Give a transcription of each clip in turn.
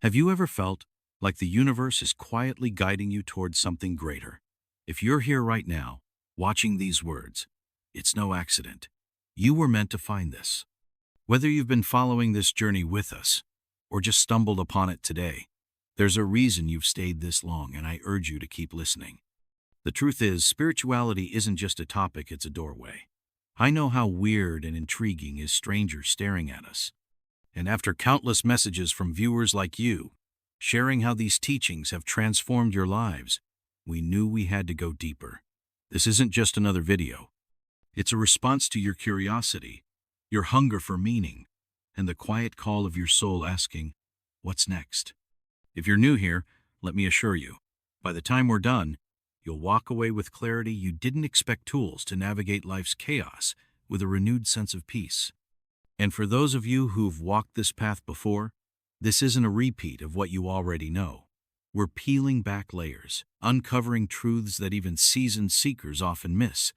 Have you ever felt like the universe is quietly guiding you towards something greater? If you're here right now, watching these words, it's no accident. You were meant to find this. Whether you've been following this journey with us or just stumbled upon it today, there's a reason you've stayed this long, and I urge you to keep listening. The truth is, spirituality isn't just a topic, it's a doorway. I know how weird and intriguing is strangers staring at us. And after countless messages from viewers like you, sharing how these teachings have transformed your lives, we knew we had to go deeper. This isn't just another video. It's a response to your curiosity, your hunger for meaning, and the quiet call of your soul asking, what's next? If you're new here, let me assure you, by the time we're done, you'll walk away with clarity you didn't expect, tools to navigate life's chaos with a renewed sense of peace. And for those of you who've walked this path before, this isn't a repeat of what you already know. We're peeling back layers, uncovering truths that even seasoned seekers often miss.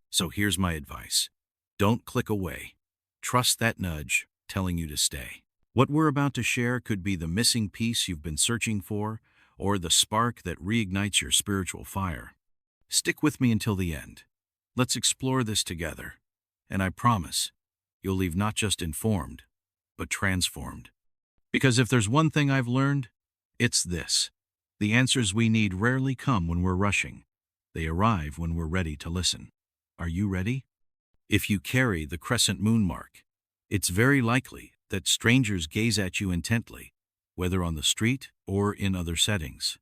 So here's my advice. Don't click away. Trust that nudge telling you to stay. What we're about to share could be the missing piece you've been searching for, or the spark that reignites your spiritual fire. Stick with me until the end. Let's explore this together. And I promise, you'll leave not just informed, but transformed. Because if there's one thing I've learned, it's this. The answers we need rarely come when we're rushing. They arrive when we're ready to listen. Are you ready? If you carry the crescent moon mark, it's very likely that strangers gaze at you intently, whether on the street or in other settings.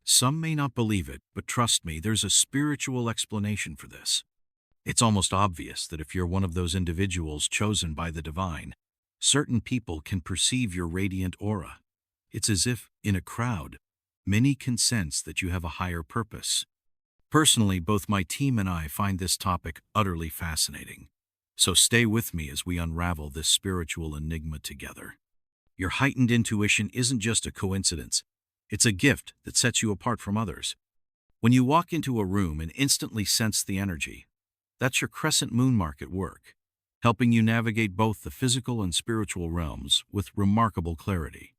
Some may not believe it, but trust me, there's a spiritual explanation for this. It's almost obvious that if you're one of those individuals chosen by the divine, certain people can perceive your radiant aura. It's as if, in a crowd, many can sense that you have a higher purpose. Personally, both my team and I find this topic utterly fascinating. So stay with me as we unravel this spiritual enigma together. Your heightened intuition isn't just a coincidence. It's a gift that sets you apart from others. When you walk into a room and instantly sense the energy, that's your crescent moon mark at work, helping you navigate both the physical and spiritual realms with remarkable clarity.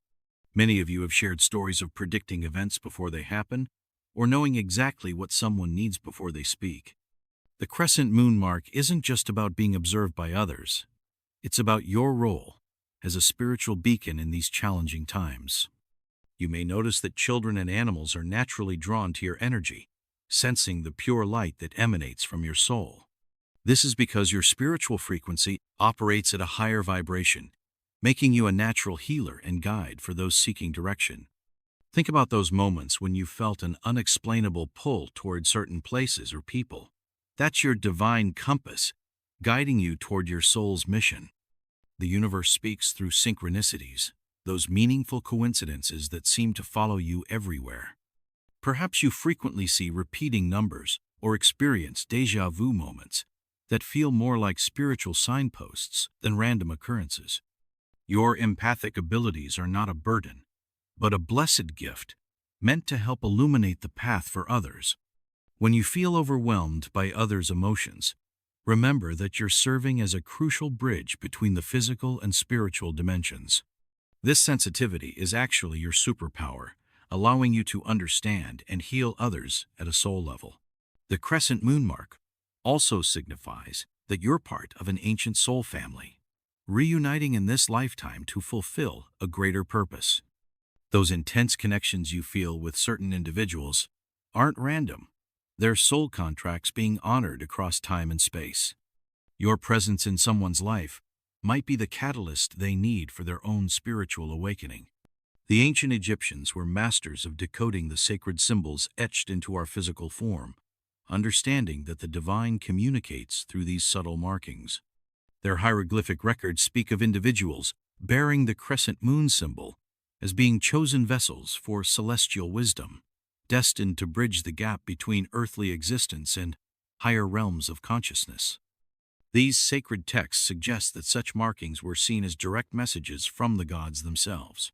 Many of you have shared stories of predicting events before they happen, or knowing exactly what someone needs before they speak. The crescent moon mark isn't just about being observed by others. It's about your role as a spiritual beacon in these challenging times. You may notice that children and animals are naturally drawn to your energy, sensing the pure light that emanates from your soul. This is because your spiritual frequency operates at a higher vibration, making you a natural healer and guide for those seeking direction. Think about those moments when you felt an unexplainable pull toward certain places or people. That's your divine compass, guiding you toward your soul's mission. The universe speaks through synchronicities, those meaningful coincidences that seem to follow you everywhere. Perhaps you frequently see repeating numbers or experience déjà vu moments that feel more like spiritual signposts than random occurrences. Your empathic abilities are not a burden, but a blessed gift meant to help illuminate the path for others. When you feel overwhelmed by others' emotions, remember that you're serving as a crucial bridge between the physical and spiritual dimensions. This sensitivity is actually your superpower, allowing you to understand and heal others at a soul level. The crescent moon mark also signifies that you're part of an ancient soul family, reuniting in this lifetime to fulfill a greater purpose. Those intense connections you feel with certain individuals aren't random. They're soul contracts being honored across time and space. Your presence in someone's life might be the catalyst they need for their own spiritual awakening. The ancient Egyptians were masters of decoding the sacred symbols etched into our physical form, understanding that the divine communicates through these subtle markings. Their hieroglyphic records speak of individuals bearing the crescent moon symbol as being chosen vessels for celestial wisdom, destined to bridge the gap between earthly existence and higher realms of consciousness. These sacred texts suggest that such markings were seen as direct messages from the gods themselves.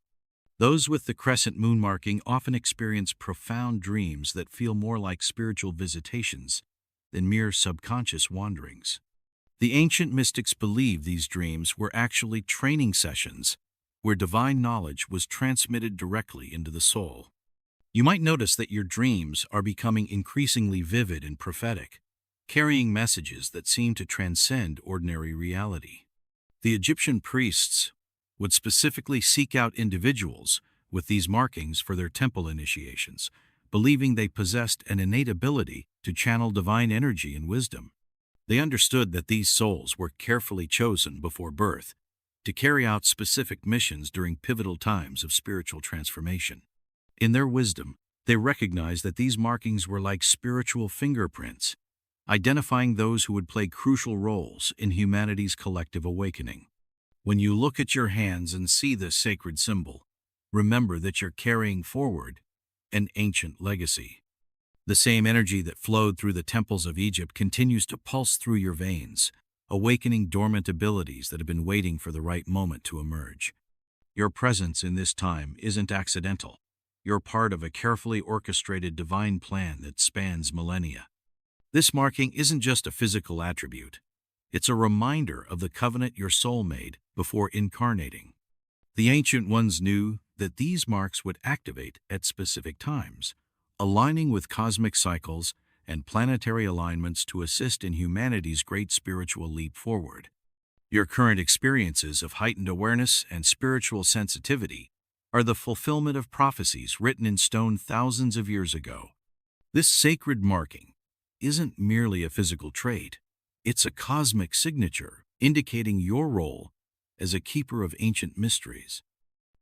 Those with the crescent moon marking often experience profound dreams that feel more like spiritual visitations than mere subconscious wanderings. The ancient mystics believed these dreams were actually training sessions where divine knowledge was transmitted directly into the soul. You might notice that your dreams are becoming increasingly vivid and prophetic, carrying messages that seem to transcend ordinary reality. The Egyptian priests would specifically seek out individuals with these markings for their temple initiations, believing they possessed an innate ability to channel divine energy and wisdom. They understood that these souls were carefully chosen before birth to carry out specific missions during pivotal times of spiritual transformation. In their wisdom, they recognized that these markings were like spiritual fingerprints, identifying those who would play crucial roles in humanity's collective awakening. When you look at your hands and see this sacred symbol, remember that you're carrying forward an ancient legacy. The same energy that flowed through the temples of Egypt continues to pulse through your veins, awakening dormant abilities that have been waiting for the right moment to emerge. Your presence in this time isn't accidental. You're part of a carefully orchestrated divine plan that spans millennia. This marking isn't just a physical attribute. It's a reminder of the covenant your soul made before incarnating. The ancient ones knew that these marks would activate at specific times, aligning with cosmic cycles and planetary alignments to assist in humanity's great spiritual leap forward. Your current experiences of heightened awareness and spiritual sensitivity are the fulfillment of prophecies written in stone thousands of years ago. This sacred marking isn't merely a physical trait. It's a cosmic signature indicating your role as a keeper of ancient mysteries.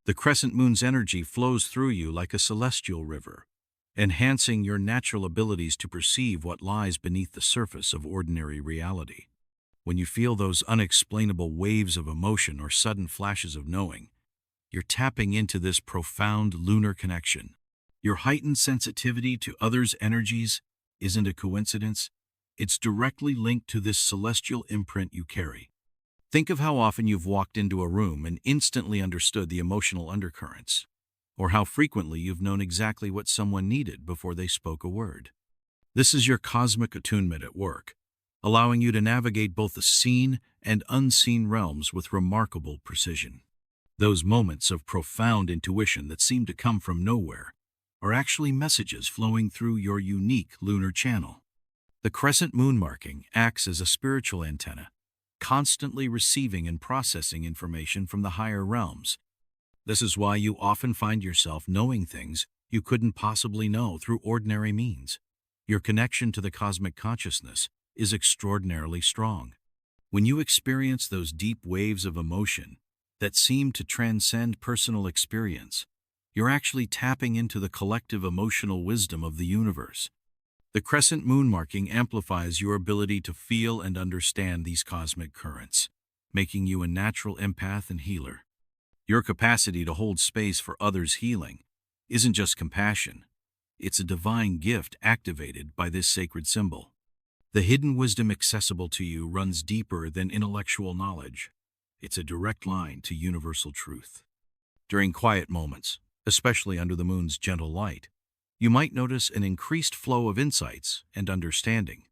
The crescent moon's energy flows through you like a celestial river, enhancing your natural abilities to perceive what lies beneath the surface of ordinary reality. When you feel those unexplainable waves of emotion or sudden flashes of knowing, you're tapping into this profound lunar connection. Your heightened sensitivity to others' energies isn't a coincidence. It's directly linked to this celestial imprint you carry. Think of how often you've walked into a room and instantly understood the emotional undercurrents, or how frequently you've known exactly what someone needed before they spoke a word. This is your cosmic attunement at work, allowing you to navigate both the seen and unseen realms with remarkable precision. Those moments of profound intuition that seem to come from nowhere are actually messages flowing through your unique lunar channel. The crescent moon marking acts as a spiritual antenna, constantly receiving and processing information from the higher realms. This is why you often find yourself knowing things you couldn't possibly know through ordinary means. Your connection to the cosmic consciousness is extraordinarily strong. When you experience those deep waves of emotion that seem to transcend personal experience, you're actually tapping into the collective emotional wisdom of the universe. The crescent moon marking amplifies your ability to feel and understand these cosmic currents, making you a natural empath and healer. Your capacity to hold space for others' healing isn't just compassion. It's a divine gift activated by this sacred symbol. The hidden wisdom accessible to you runs deeper than intellectual knowledge. It's a direct line to universal truth. During quiet moments, especially under the moon's gentle light, you might notice an increased flow of insights and understanding.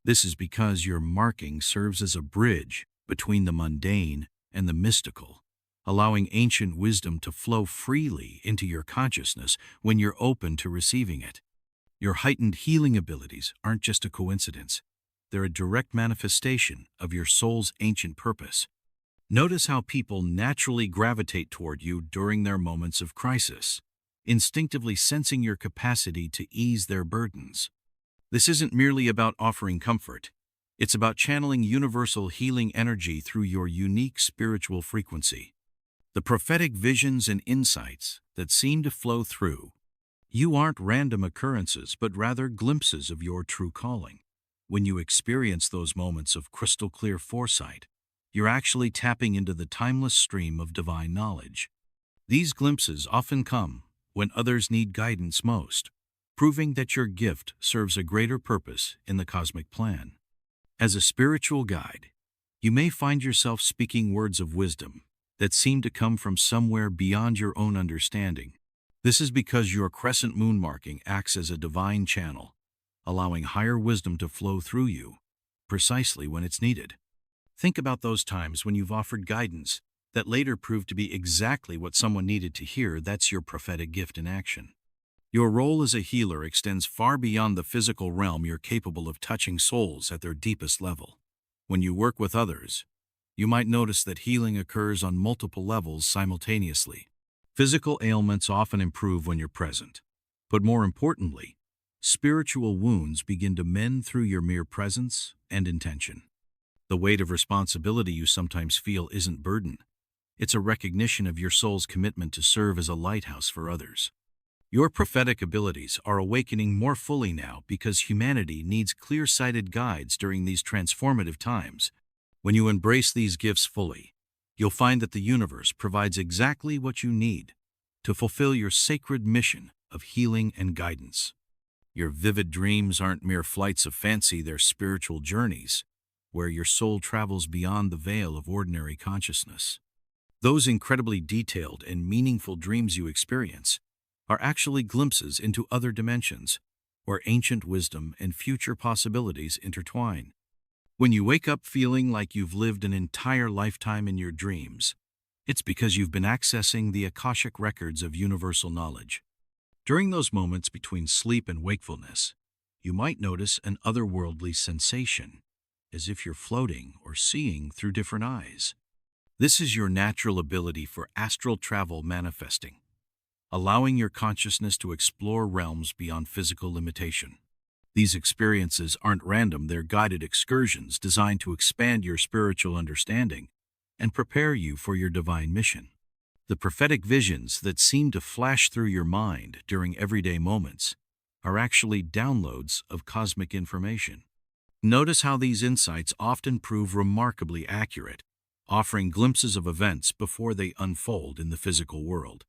This is because your marking serves as a bridge between the mundane and the mystical, allowing ancient wisdom to flow freely into your consciousness when you're open to receiving it. Your heightened healing abilities aren't just a coincidence. They're a direct manifestation of your soul's ancient purpose. Notice how people naturally gravitate toward you during their moments of crisis, instinctively sensing your capacity to ease their burdens. This isn't merely about offering comfort. It's about channeling universal healing energy through your unique spiritual frequency. The prophetic visions and insights that seem to flow through you aren't random occurrences, but rather glimpses of your true calling. When you experience those moments of crystal clear foresight, you're actually tapping into the timeless stream of divine knowledge. These glimpses often come when others need guidance most, proving that your gift serves a greater purpose in the cosmic plan. As a spiritual guide, you may find yourself speaking words of wisdom that seem to come from somewhere beyond your own understanding. This is because your crescent moon marking acts as a divine channel, allowing higher wisdom to flow through you precisely when it's needed. Think about those times when you've offered guidance that later proved to be exactly what someone needed to hear. That's your prophetic gift in action. Your role as a healer extends far beyond the physical realm. You're capable of touching souls at their deepest level. When you work with others, you might notice that healing occurs on multiple levels simultaneously. Physical ailments often improve when you're present. But more importantly, spiritual wounds begin to mend through your mere presence and intention. The weight of responsibility you sometimes feel isn't burden. It's a recognition of your soul's commitment to serve as a lighthouse for others. Your prophetic abilities are awakening more fully now because humanity needs clear-sighted guides during these transformative times. When you embrace these gifts fully, you'll find that the universe provides exactly what you need to fulfill your sacred mission of healing and guidance. Your vivid dreams aren't mere flights of fancy, they're spiritual journeys, where your soul travels beyond the veil of ordinary consciousness. Those incredibly detailed and meaningful dreams you experience are actually glimpses into other dimensions, where ancient wisdom and future possibilities intertwine. When you wake up feeling like you've lived an entire lifetime in your dreams, it's because you've been accessing the Akashic records of universal knowledge. During those moments between sleep and wakefulness, you might notice an otherworldly sensation, as if you're floating or seeing through different eyes. This is your natural ability for astral travel manifesting, allowing your consciousness to explore realms beyond physical limitation. These experiences aren't random, they're guided excursions designed to expand your spiritual understanding and prepare you for your divine mission. The prophetic visions that seem to flash through your mind during everyday moments are actually downloads of cosmic information. Notice how these insights often prove remarkably accurate, offering glimpses of events before they unfold in the physical world.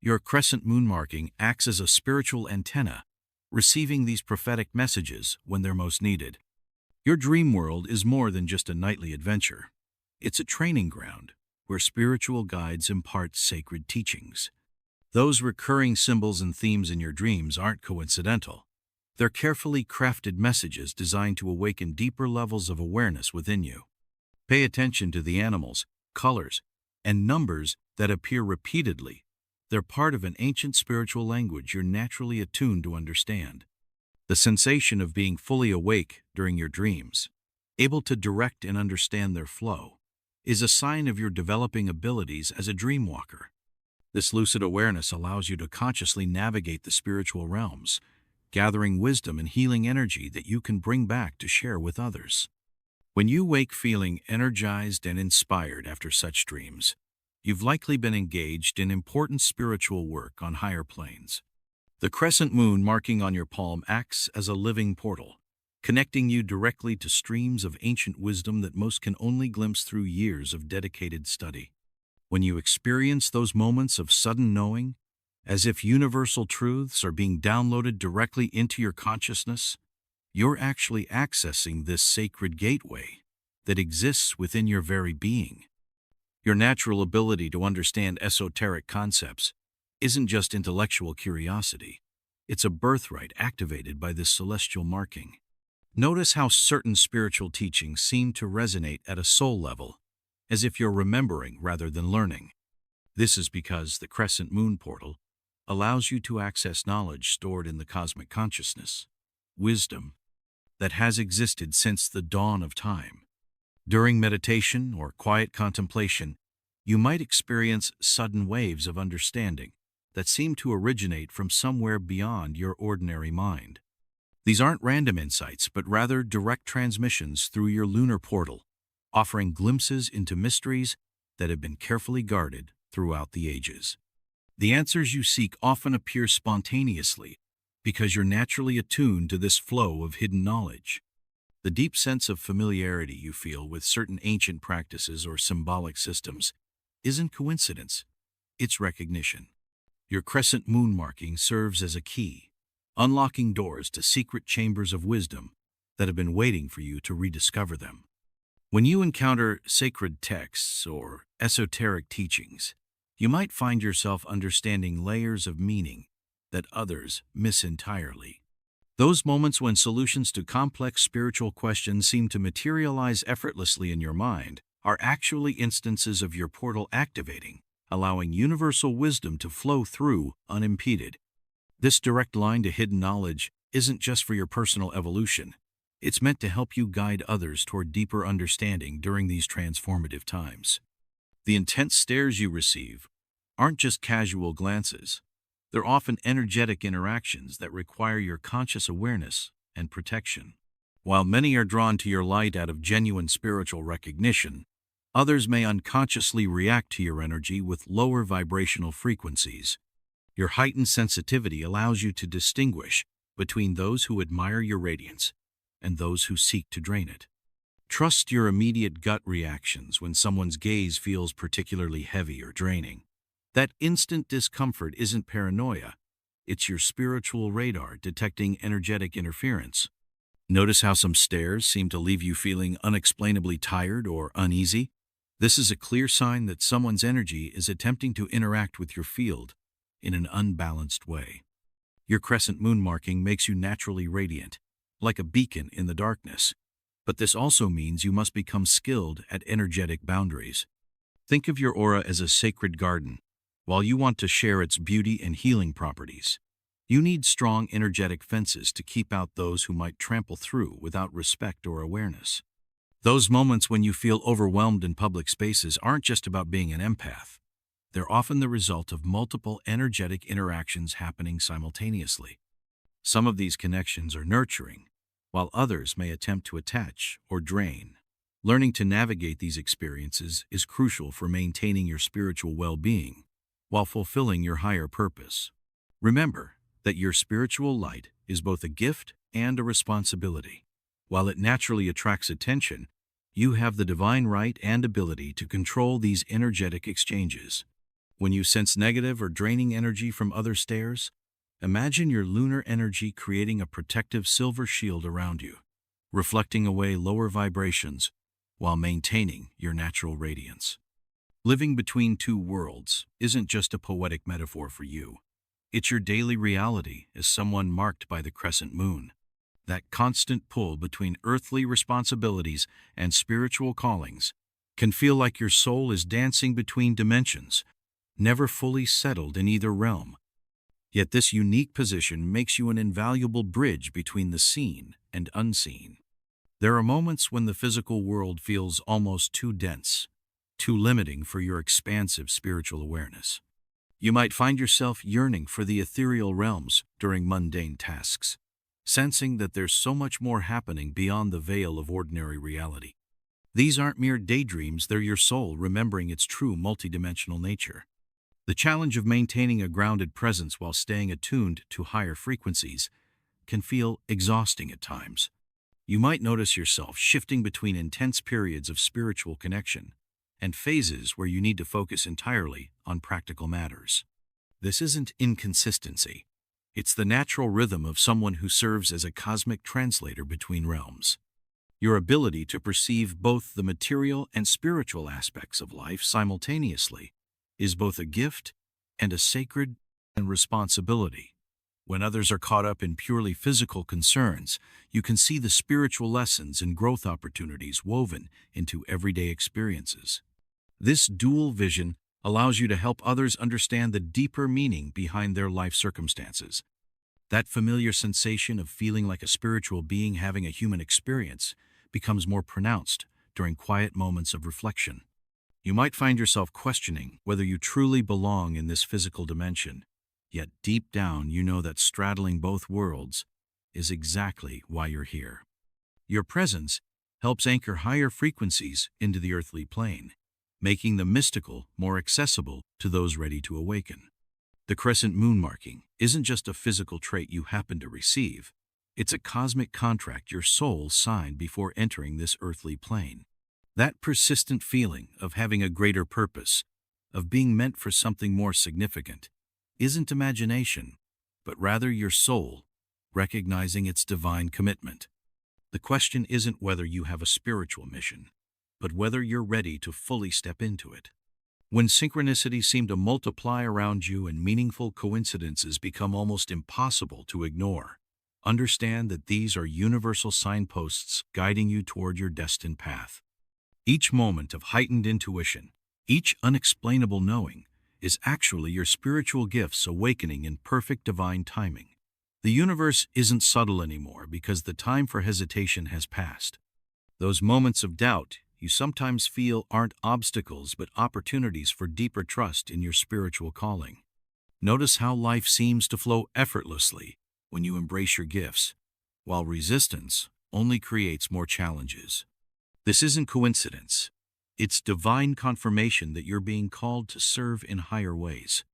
Your crescent moon marking acts as a spiritual antenna, receiving these prophetic messages when they're most needed. Your dream world is more than just a nightly adventure. It's a training ground where spiritual guides impart sacred teachings. Those recurring symbols and themes in your dreams aren't coincidental. They're carefully crafted messages designed to awaken deeper levels of awareness within you. Pay attention to the animals, colors, and numbers that appear repeatedly. They're part of an ancient spiritual language you're naturally attuned to understand. The sensation of being fully awake during your dreams, able to direct and understand their flow, is a sign of your developing abilities as a dreamwalker. This lucid awareness allows you to consciously navigate the spiritual realms, gathering wisdom and healing energy that you can bring back to share with others. When you wake feeling energized and inspired after such dreams, you've likely been engaged in important spiritual work on higher planes. The crescent moon marking on your palm acts as a living portal, connecting you directly to streams of ancient wisdom that most can only glimpse through years of dedicated study. When you experience those moments of sudden knowing, as if universal truths are being downloaded directly into your consciousness, you're actually accessing this sacred gateway that exists within your very being. Your natural ability to understand esoteric concepts isn't just intellectual curiosity. It's a birthright activated by this celestial marking. Notice how certain spiritual teachings seem to resonate at a soul level, as if you're remembering rather than learning. This is because the crescent moon portal allows you to access knowledge stored in the cosmic consciousness, wisdom that has existed since the dawn of time. During meditation or quiet contemplation, you might experience sudden waves of understanding that seem to originate from somewhere beyond your ordinary mind. These aren't random insights, but rather direct transmissions through your lunar portal, offering glimpses into mysteries that have been carefully guarded throughout the ages. The answers you seek often appear spontaneously because you're naturally attuned to this flow of hidden knowledge. The deep sense of familiarity you feel with certain ancient practices or symbolic systems isn't coincidence, it's recognition. Your crescent moon marking serves as a key, unlocking doors to secret chambers of wisdom that have been waiting for you to rediscover them. When you encounter sacred texts or esoteric teachings, you might find yourself understanding layers of meaning that others miss entirely. Those moments when solutions to complex spiritual questions seem to materialize effortlessly in your mind are actually instances of your portal activating, allowing universal wisdom to flow through unimpeded. This direct line to hidden knowledge isn't just for your personal evolution. It's meant to help you guide others toward deeper understanding during these transformative times. The intense stares you receive aren't just casual glances. They're often energetic interactions that require your conscious awareness and protection. While many are drawn to your light out of genuine spiritual recognition, others may unconsciously react to your energy with lower vibrational frequencies. Your heightened sensitivity allows you to distinguish between those who admire your radiance and those who seek to drain it. Trust your immediate gut reactions when someone's gaze feels particularly heavy or draining. That instant discomfort isn't paranoia, it's your spiritual radar detecting energetic interference. Notice how some stares seem to leave you feeling unexplainably tired or uneasy? This is a clear sign that someone's energy is attempting to interact with your field in an unbalanced way. Your crescent moon marking makes you naturally radiant, like a beacon in the darkness. But this also means you must become skilled at energetic boundaries. Think of your aura as a sacred garden. While you want to share its beauty and healing properties, you need strong energetic fences to keep out those who might trample through without respect or awareness. Those moments when you feel overwhelmed in public spaces aren't just about being an empath. They're often the result of multiple energetic interactions happening simultaneously. Some of these connections are nurturing, while others may attempt to attach or drain. Learning to navigate these experiences is crucial for maintaining your spiritual well-being while fulfilling your higher purpose. Remember that your spiritual light is both a gift and a responsibility. While it naturally attracts attention, you have the divine right and ability to control these energetic exchanges. When you sense negative or draining energy from other stares, imagine your lunar energy creating a protective silver shield around you, reflecting away lower vibrations while maintaining your natural radiance. Living between two worlds isn't just a poetic metaphor for you. It's your daily reality as someone marked by the crescent moon. That constant pull between earthly responsibilities and spiritual callings can feel like your soul is dancing between dimensions, never fully settled in either realm. Yet this unique position makes you an invaluable bridge between the seen and unseen. There are moments when the physical world feels almost too dense, too limiting for your expansive spiritual awareness. You might find yourself yearning for the ethereal realms during mundane tasks, sensing that there's so much more happening beyond the veil of ordinary reality. These aren't mere daydreams, they're your soul remembering its true multidimensional nature. The challenge of maintaining a grounded presence while staying attuned to higher frequencies can feel exhausting at times. You might notice yourself shifting between intense periods of spiritual connection and phases where you need to focus entirely on practical matters. This isn't inconsistency. It's the natural rhythm of someone who serves as a cosmic translator between realms. Your ability to perceive both the material and spiritual aspects of life simultaneously is both a gift and a sacred responsibility. When others are caught up in purely physical concerns, you can see the spiritual lessons and growth opportunities woven into everyday experiences. This dual vision allows you to help others understand the deeper meaning behind their life circumstances. That familiar sensation of feeling like a spiritual being having a human experience becomes more pronounced during quiet moments of reflection. You might find yourself questioning whether you truly belong in this physical dimension, yet deep down you know that straddling both worlds is exactly why you're here. Your presence helps anchor higher frequencies into the earthly plane, making the mystical more accessible to those ready to awaken. The crescent moon marking isn't just a physical trait you happen to receive, it's a cosmic contract your soul signed before entering this earthly plane. That persistent feeling of having a greater purpose, of being meant for something more significant, isn't imagination, but rather your soul recognizing its divine commitment. The question isn't whether you have a spiritual mission, but whether you're ready to fully step into it. When synchronicities seem to multiply around you and meaningful coincidences become almost impossible to ignore, understand that these are universal signposts guiding you toward your destined path. Each moment of heightened intuition, each unexplainable knowing, is actually your spiritual gifts awakening in perfect divine timing. The universe isn't subtle anymore because the time for hesitation has passed. Those moments of doubt you sometimes feel aren't obstacles but opportunities for deeper trust in your spiritual calling. Notice how life seems to flow effortlessly when you embrace your gifts, while resistance only creates more challenges. This isn't coincidence. It's divine confirmation that you're being called to serve in higher ways.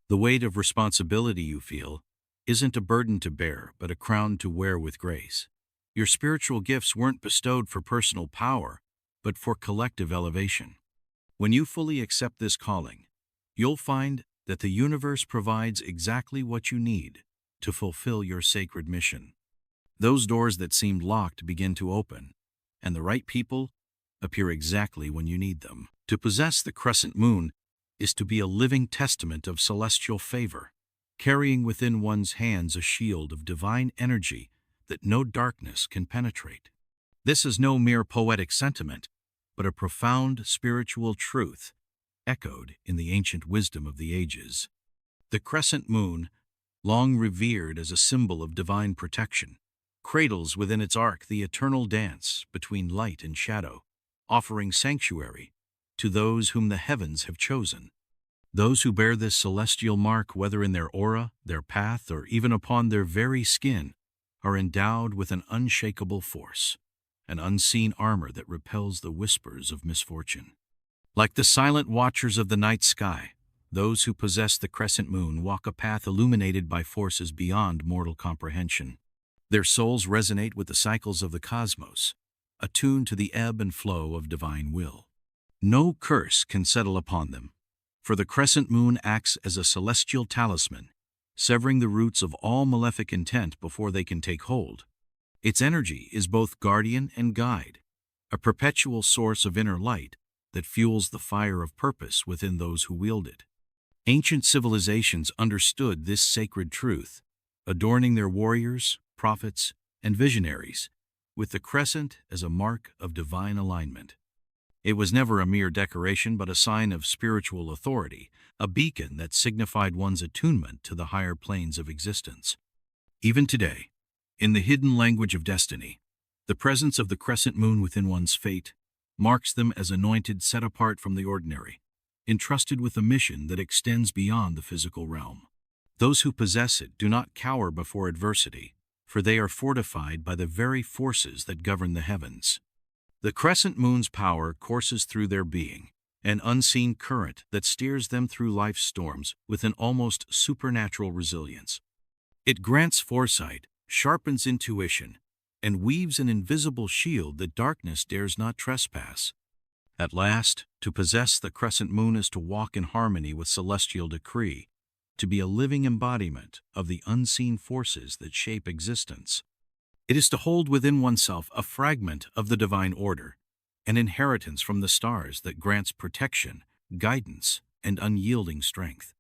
The weight of responsibility you feel isn't a burden to bear, but a crown to wear with grace. Your spiritual gifts weren't bestowed for personal power, but for collective elevation. When you fully accept this calling, you'll find that the universe provides exactly what you need to fulfill your sacred mission. Those doors that seemed locked begin to open, and the right people appear exactly when you need them. To possess the crescent moon is to be a living testament of celestial favor, carrying within one's hands a shield of divine energy that no darkness can penetrate. This is no mere poetic sentiment, but a profound spiritual truth echoed in the ancient wisdom of the ages. The crescent moon, long revered as a symbol of divine protection, cradles within its arc the eternal dance between light and shadow, offering sanctuary to those whom the heavens have chosen. Those who bear this celestial mark, whether in their aura, their path, or even upon their very skin, are endowed with an unshakable force, an unseen armor that repels the whispers of misfortune. Like the silent watchers of the night sky, those who possess the crescent moon walk a path illuminated by forces beyond mortal comprehension. Their souls resonate with the cycles of the cosmos, attuned to the ebb and flow of divine will. No curse can settle upon them, for the crescent moon acts as a celestial talisman, severing the roots of all malefic intent before they can take hold. Its energy is both guardian and guide, a perpetual source of inner light that fuels the fire of purpose within those who wield it. Ancient civilizations understood this sacred truth, adorning their warriors, prophets, and visionaries with the crescent as a mark of divine alignment. It was never a mere decoration but a sign of spiritual authority, a beacon that signified one's attunement to the higher planes of existence. Even today, in the hidden language of destiny, the presence of the crescent moon within one's fate marks them as anointed, set apart from the ordinary, entrusted with a mission that extends beyond the physical realm. Those who possess it do not cower before adversity, for they are fortified by the very forces that govern the heavens. The crescent moon's power courses through their being, an unseen current that steers them through life's storms with an almost supernatural resilience. It grants foresight, sharpens intuition, and weaves an invisible shield that darkness dares not trespass. At last, to possess the crescent moon is to walk in harmony with celestial decree, to be a living embodiment of the unseen forces that shape existence. It is to hold within oneself a fragment of the divine order, an inheritance from the stars that grants protection, guidance, and unyielding strength.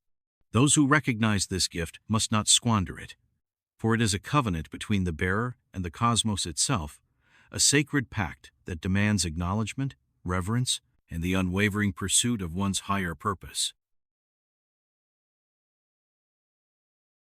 Those who recognize this gift must not squander it, for it is a covenant between the bearer and the cosmos itself, a sacred pact that demands acknowledgement, reverence, and the unwavering pursuit of one's higher purpose.